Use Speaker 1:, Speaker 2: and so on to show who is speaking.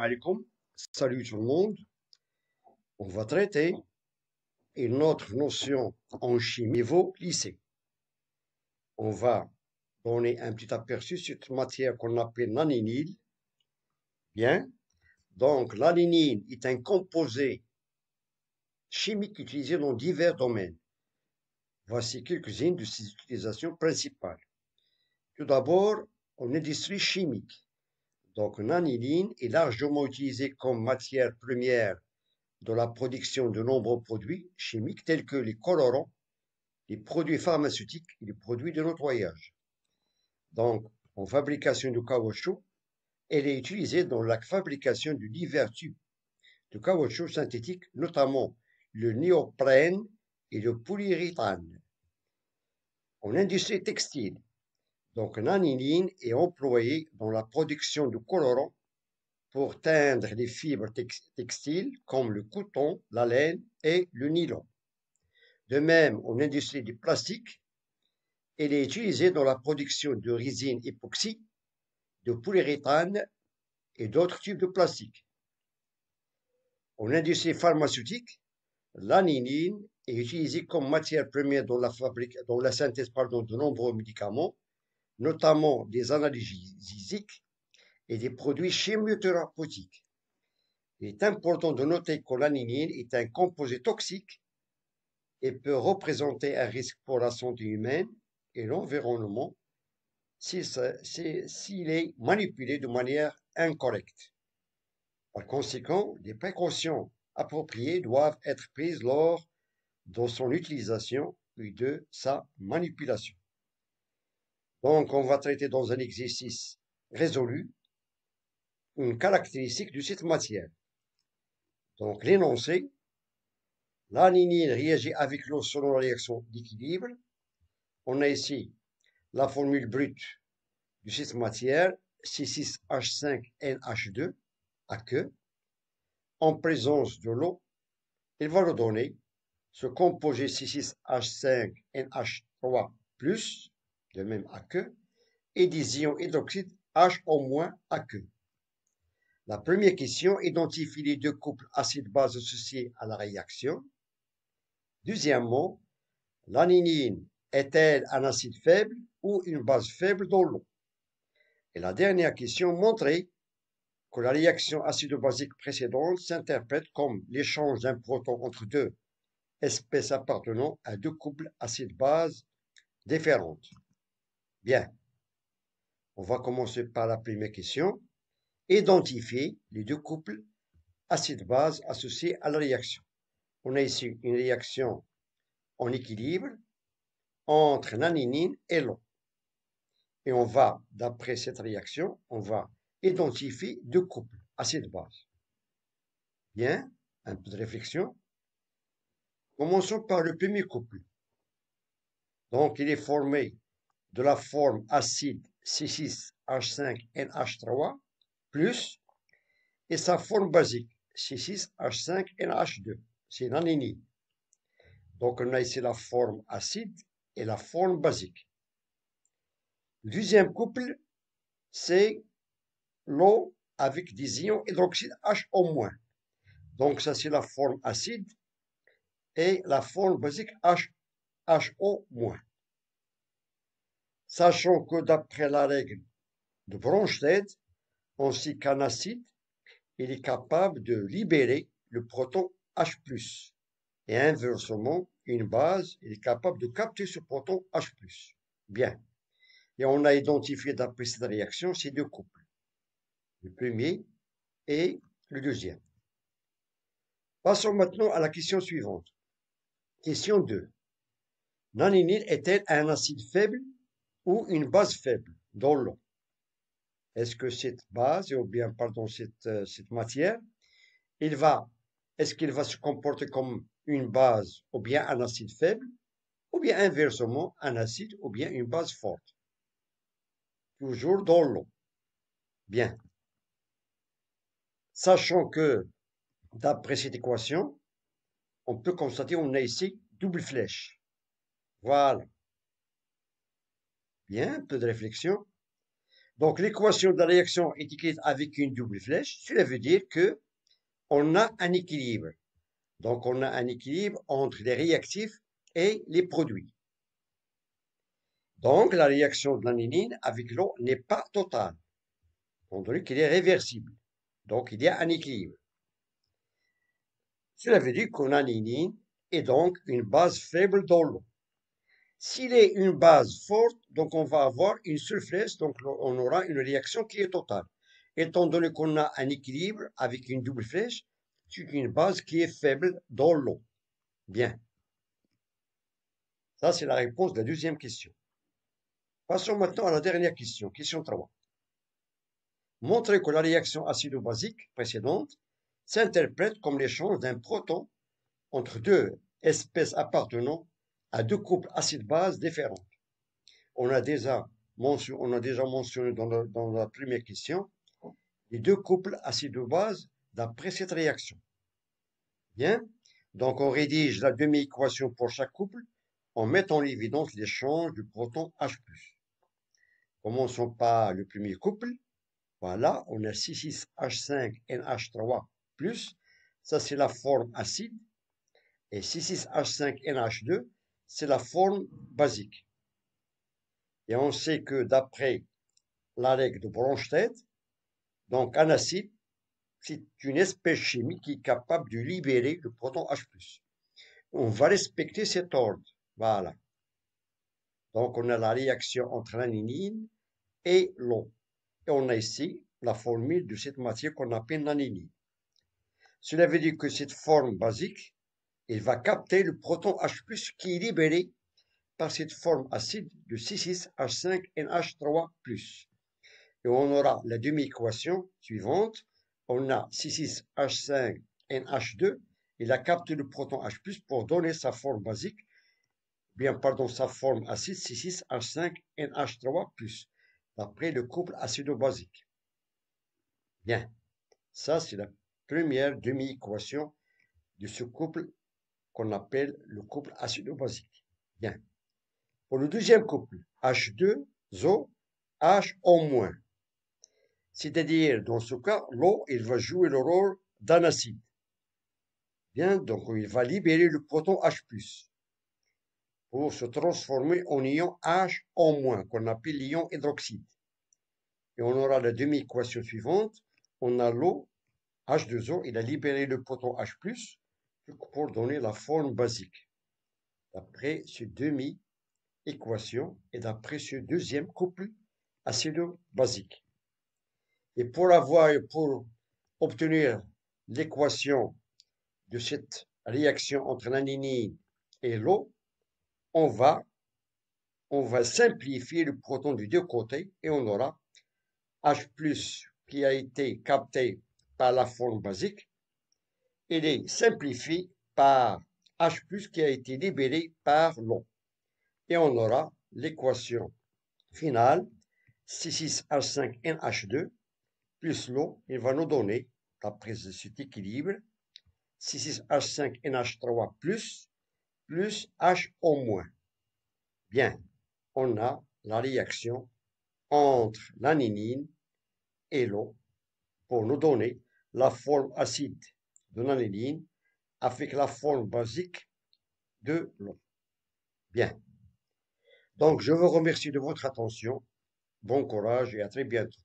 Speaker 1: alaikum. Salut tout le monde. On va traiter une autre notion en chimie niveau lycée. On va donner un petit aperçu sur cette matière qu'on appelle l'aninyle. Bien. Donc, l'aninyle est un composé chimique utilisé dans divers domaines. Voici quelques-unes de ses utilisations principales. Tout d'abord, en industrie chimique. Donc, l'aniline est largement utilisé comme matière première dans la production de nombreux produits chimiques tels que les colorants, les produits pharmaceutiques et les produits de nettoyage. Donc, en fabrication de caoutchouc, elle est utilisée dans la fabrication de divers types de caoutchouc synthétique, notamment le néoprène et le polyuréthane. En industrie textile, donc l'aniline est employée dans la production de colorants pour teindre les fibres textiles comme le coton, la laine et le nylon. De même, en industrie du plastique, elle est utilisée dans la production de résine époxy, de polyuréthane et d'autres types de plastique. En industrie pharmaceutique, l'aniline est utilisée comme matière première dans la synthèse de nombreux médicaments, notamment des analgésiques et des produits chimiothérapeutiques. Il est important de noter que l'aninine est un composé toxique et peut représenter un risque pour la santé humaine et l'environnement s'il est manipulé de manière incorrecte. Par conséquent, des précautions appropriées doivent être prises lors de son utilisation et de sa manipulation. Donc, on va traiter dans un exercice résolu une caractéristique de cette matière. Donc, l'énoncé, l'aninine réagit avec l'eau selon la réaction d'équilibre. On a ici la formule brute de cette matière, C6H5NH2, à queue. En présence de l'eau, il va nous donner ce composé C6H5NH3+, de même à queue, et des ions hydroxyde HO- à queue. La première question identifie les deux couples acide-base associés à la réaction. Deuxièmement, l'aninine est-elle un acide faible ou une base faible dans l'eau? Et la dernière question montrait que la réaction acido-basique précédente s'interprète comme l'échange d'un proton entre deux espèces appartenant à deux couples acide-base différentes. Bien, on va commencer par la première question. Identifier les deux couples acide-base associés à la réaction. On a ici une réaction en équilibre entre l'aninine et l'eau. Et on va, d'après cette réaction, on va identifier deux couples acide-base. Bien, un peu de réflexion. Commençons par le premier couple. Donc, il est formé de la forme acide C6H5NH3 plus et sa forme basique C6H5NH2. C'est l'aninine. Donc, on a ici la forme acide et la forme basique. Le deuxième couple, c'est l'eau avec des ions hydroxyde HO-. Donc, ça, c'est la forme acide et la forme basique HO-. Sachant que d'après la règle de Bronsted, on sait qu'un acide, il est capable de libérer le proton H+. Et inversement, une base, il est capable de capter ce proton H+. Bien. Et on a identifié d'après cette réaction ces deux couples. Le premier et le deuxième. Passons maintenant à la question suivante. Question 2. L'aninine est-elle un acide faible ou une base faible dans l'eau? Est-ce que cette base, ou bien, pardon, cette matière, est-ce qu'il va se comporter comme une base ou bien un acide faible, ou bien inversement un acide ou bien une base forte? Toujours dans l'eau. Bien. Sachant que, d'après cette équation, on peut constater qu'on a ici double flèche. Voilà. Bien, un peu de réflexion. Donc, l'équation de la réaction est écrite avec une double flèche. Cela veut dire que on a un équilibre. Donc, on a un équilibre entre les réactifs et les produits. Donc, la réaction de l'anilline avec l'eau n'est pas totale, étant donné qu'elle est réversible. Donc, il y a un équilibre. Cela veut dire qu'une anilline est donc une base faible dans l'eau. S'il est une base forte, donc on va avoir une seule flèche, donc on aura une réaction qui est totale. Étant donné qu'on a un équilibre avec une double flèche, c'est une base qui est faible dans l'eau. Bien. Ça, c'est la réponse de la deuxième question. Passons maintenant à la dernière question, question 3. Montrez que la réaction acido-basique précédente s'interprète comme l'échange d'un proton entre deux espèces appartenant à deux couples acide-base différents. On a déjà mentionné dans la première question les deux couples acido-base d'après cette réaction. Bien, donc on rédige la demi-équation pour chaque couple en mettant en évidence l'échange du proton H+. Commençons par le premier couple. Voilà, on a C6H5NH3+, ça c'est la forme acide, et C6H5NH2, c'est la forme basique. Et on sait que d'après la règle de Bronsted, donc un acide, c'est une espèce chimique qui est capable de libérer le proton H+. On va respecter cet ordre. Voilà. Donc on a la réaction entre l'anilline et l'eau. Et on a ici la formule de cette matière qu'on appelle l'anilline. Cela veut dire que cette forme basique, elle va capter le proton H+, qui est libéré par cette forme acide de C6H5NH3+. Et on aura la demi-équation suivante. On a C6H5NH2. Il a capté le proton H+, pour donner sa forme basique, sa forme acide C6H5NH3+, d'après le couple acido-basique. Bien, ça c'est la première demi-équation de ce couple qu'on appelle le couple acido-basique. Bien. Pour le deuxième couple, H2O, HO-. C'est-à-dire, dans ce cas, l'eau, il va jouer le rôle d'un acide. Bien, donc il va libérer le proton H+, pour se transformer en ion HO-, qu'on appelle l'ion hydroxyde. Et on aura la demi-équation suivante. On a l'eau, H2O, il a libéré le proton H+, pour donner la forme basique. D'après ce demi-équation et d'après ce deuxième couple acido-basique. Et pour obtenir l'équation de cette réaction entre l'anilline et l'eau, on va simplifier le proton des deux côtés et on aura H+ qui a été capté par la forme basique. Il est simplifié par H+ qui a été libéré par l'eau. Et on aura l'équation finale, C6H5NH2 plus l'eau, il va nous donner, d'après cet équilibre, C6H5NH3 plus HO-. Bien, on a la réaction entre l'anilline et l'eau pour nous donner la forme acide de l'anilline avec la forme basique de l'eau. Bien. Donc, je vous remercie de votre attention. Bon courage et à très bientôt.